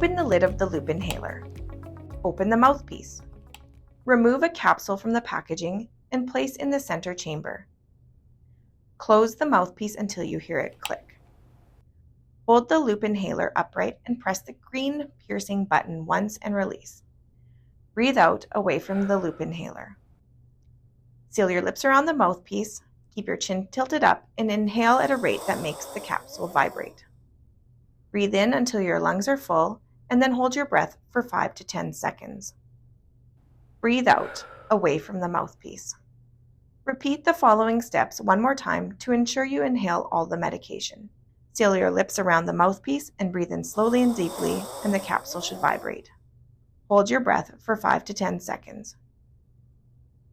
Open the lid of the LupinHaler. Open the mouthpiece. Remove a capsule from the packaging and place in the center chamber. Close the mouthpiece until you hear it click. Hold the LupinHaler upright and press the green piercing button once and release. Breathe out away from the LupinHaler. Seal your lips around the mouthpiece, keep your chin tilted up, and inhale at a rate that makes the capsule vibrate. Breathe in until your lungs are full, and then hold your breath for 5 to 10 seconds. Breathe out away from the mouthpiece. Repeat the following steps one more time to ensure you inhale all the medication. Seal your lips around the mouthpiece and breathe in slowly and deeply, and the capsule should vibrate. Hold your breath for 5 to 10 seconds.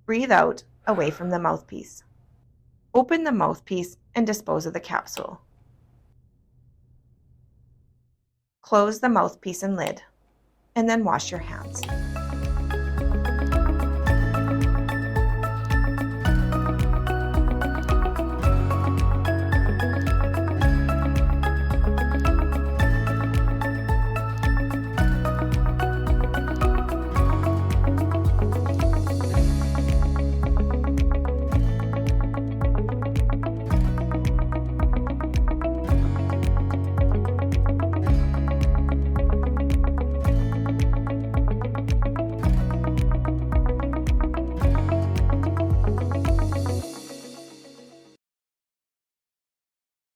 Breathe out away from the mouthpiece. Open the mouthpiece and dispose of the capsule. Close the mouthpiece and lid, and then wash your hands.